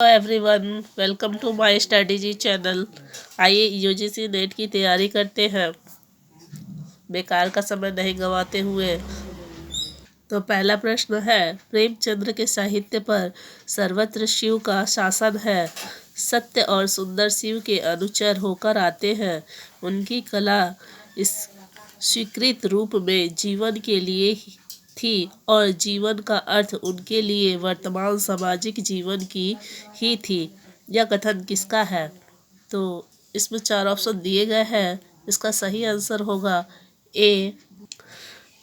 Hello everyone, welcome to my strategy channel. आइए UGC NET की तैयारी करते हैं बेकार का समय नहीं गंवाते हुए। तो पहला प्रश्न है, प्रेमचंद्र के साहित्य पर सर्वत्र शिव का शासन है। सत्य और सुंदर शिव के अनुचर होकर आते हैं। उनकी कला इस स्वीकृत रूप में जीवन के लिए थी और जीवन का अर्थ उनके लिए वर्तमान सामाजिक जीवन की ही थी। यह कथन किसका है? तो इसमें 4 ऑप्शन दिए गए हैं। इसका सही आंसर होगा ए,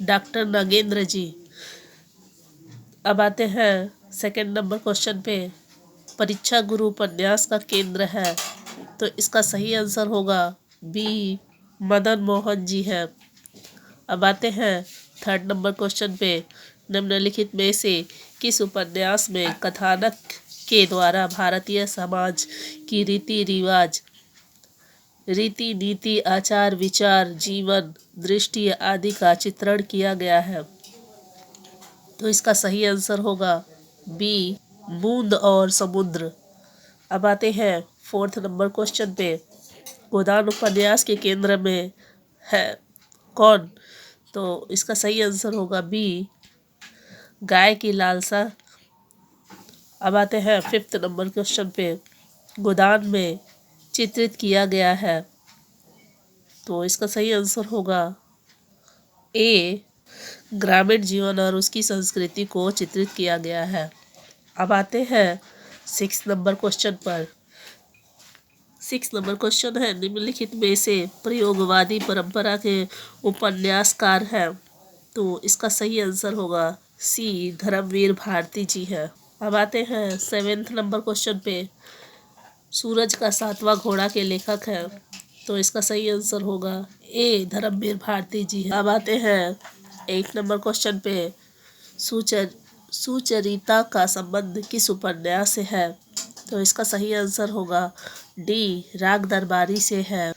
डॉक्टर नागेंद्र जी। अब आते हैं सेकंड नंबर क्वेश्चन पे। परीक्षा गुरु उपन्यास का केंद्र है, तो इसका सही आंसर होगा बी, मदन मोहन जी है। अब आते हैं थर्ड नंबर क्वेश्चन पे। निम्नलिखित में से किस उपन्यास में कथानक के द्वारा भारतीय समाज की रीति रिवाज, रीति नीति, आचार विचार, जीवन दृष्टि आदि का चित्रण किया गया है? तो इसका सही आंसर होगा बी, बूंद और समुद्र। अब आते हैं फोर्थ नंबर क्वेश्चन पे। गोदान उपन्यास के केंद्र में है कौन? तो इसका सही आंसर होगा बी, गाय की लालसा। अब आते हैं फिफ्थ नंबर क्वेश्चन पे। गोदान में चित्रित किया गया है, तो इसका सही आंसर होगा ए, ग्रामीण जीवन और उसकी संस्कृति को चित्रित किया गया है। अब आते हैं सिक्स नंबर क्वेश्चन पर। सिक्स नंबर क्वेश्चन है, निम्नलिखित में से प्रयोगवादी परंपरा के उपन्यासकार हैं? तो इसका सही आंसर होगा सी, धर्मवीर भारती जी है। अब आते हैं सेवेंथ नंबर क्वेश्चन पे। सूरज का 7वां घोड़ा के लेखक हैं? तो इसका सही आंसर होगा ए, धर्मवीर भारती जी है। अब आते हैं 8 नंबर क्वेश्चन पे। सुचरिता का संबंध किस उपन्यास से है? तो इसका सही आंसर होगा डी, राग दरबारी से है।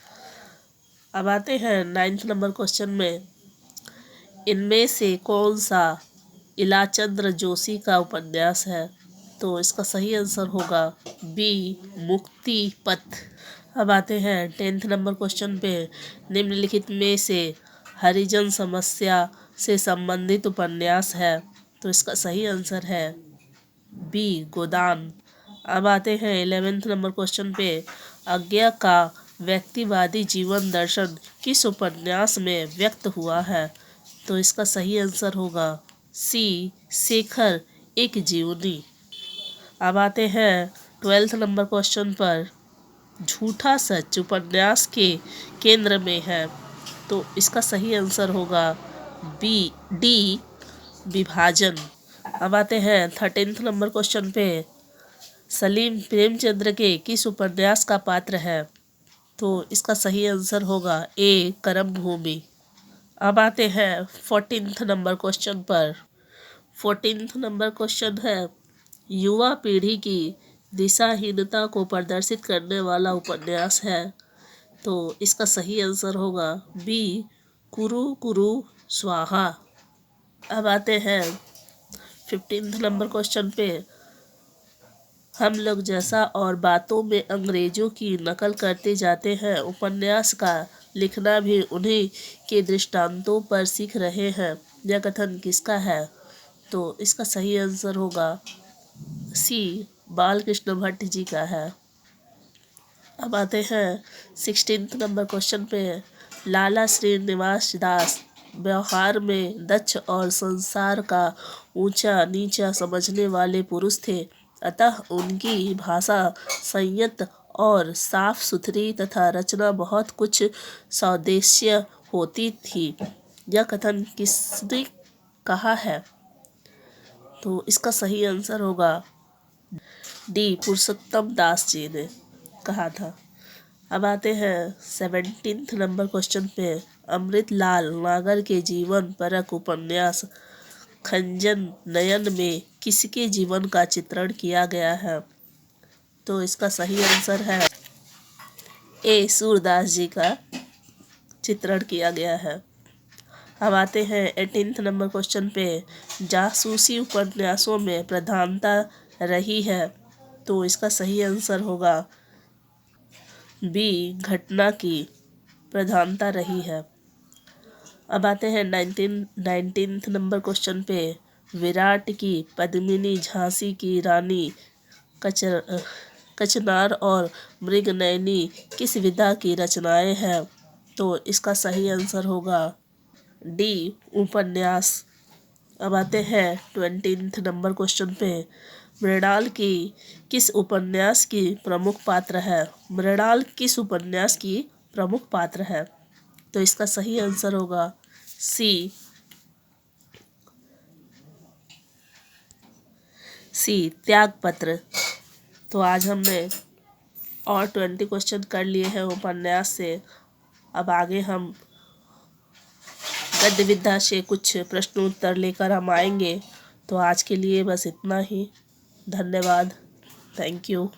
अब आते हैं 9th नंबर क्वेश्चन में। इनमें से कौन सा इलाचंद्र जोशी का उपन्यास है? तो इसका सही आंसर होगा बी, मुक्ति पथ। अब आते हैं 10th नंबर क्वेश्चन पे। निम्नलिखित में से हरिजन समस्या से संबंधित उपन्यास है? तो इसका सही आंसर है बी, गोदान। अब आते हैं 11th नंबर क्वेश्चन पे। आज्ञा का व्यक्तिवादी जीवन दर्शन किस उपन्यास में व्यक्त हुआ है? तो इसका सही आंसर होगा सी, शेखर एक जीवनी। अब आते हैं 12th नंबर क्वेश्चन पर। झूठा सच उपन्यास के केंद्र में है, तो इसका सही आंसर होगा बी, डी, विभाजन। अब आते हैं 13th नंबर क्वेश्चन पे। सलीम प्रेमचंद्र के किस उपन्यास का पात्र है? तो इसका सही आंसर होगा ए, करम भूमि। अब आते हैं 14th नंबर क्वेश्चन पर। 14th नंबर क्वेश्चन है, युवा पीढ़ी की दिशाहीनता को प्रदर्शित करने वाला उपन्यास है? तो इसका सही आंसर होगा बी, कुरु कुरु स्वाहा। अब आते हैं 15th नंबर क्वेश्चन पे। हम लोग जैसा और बातों में अंग्रेजों की नकल करते जाते हैं, उपन्यास का लिखना भी उन्हीं के दृष्टांतों पर सीख रहे हैं। यह कथन किसका है? तो इसका सही आंसर होगा सी, बालकृष्ण भट्ट जी का है। अब आते हैं 16th नंबर क्वेश्चन पे। लाला श्रीनिवास दास व्यवहार में दक्ष और संसार का ऊंचा नीचा समझने वाले पुरुष थे, अतः उनकी भाषा संयत और साफ सुथरी तथा रचना बहुत कुछ सौदेश्य होती थी। यह कथन किसने कहा है? तो इसका सही आंसर होगा डी, पुरुषोत्तम दास जी ने कहा था। अब आते हैं 17th नंबर क्वेश्चन पे। अमृतलाल नागर के जीवन परक उपन्यास खंजन नयन में किसके जीवन का चित्रण किया गया है? तो इसका सही आंसर है ए, सूरदास जी का चित्रण किया गया है। अब आते हैं 18th नंबर क्वेश्चन पे। जासूसी उपन्यासों में प्रधानता रही है, तो इसका सही आंसर होगा बी, घटना की प्रधानता रही है। अब आते हैं 19th नंबर क्वेश्चन पे। विराट की पद्मिनी, झांसी की रानी, कचनार और मृगनयनी किस विधा की रचनाएं हैं? तो इसका सही आंसर होगा डी, उपन्यास। अब आते हैं 20th नंबर क्वेश्चन पे। मृणाल की किस उपन्यास की प्रमुख पात्र है? मृणाल किस उपन्यास की प्रमुख पात्र है? तो इसका सही आंसर होगा सी, त्यागपत्र। तो आज हमने और 20 क्वेश्चन कर लिए हैं उपन्यास से। अब आगे हम गद्य विधा से कुछ प्रश्न उत्तर लेकर हम आएंगे। तो आज के लिए बस इतना ही। धन्यवाद। Thank you.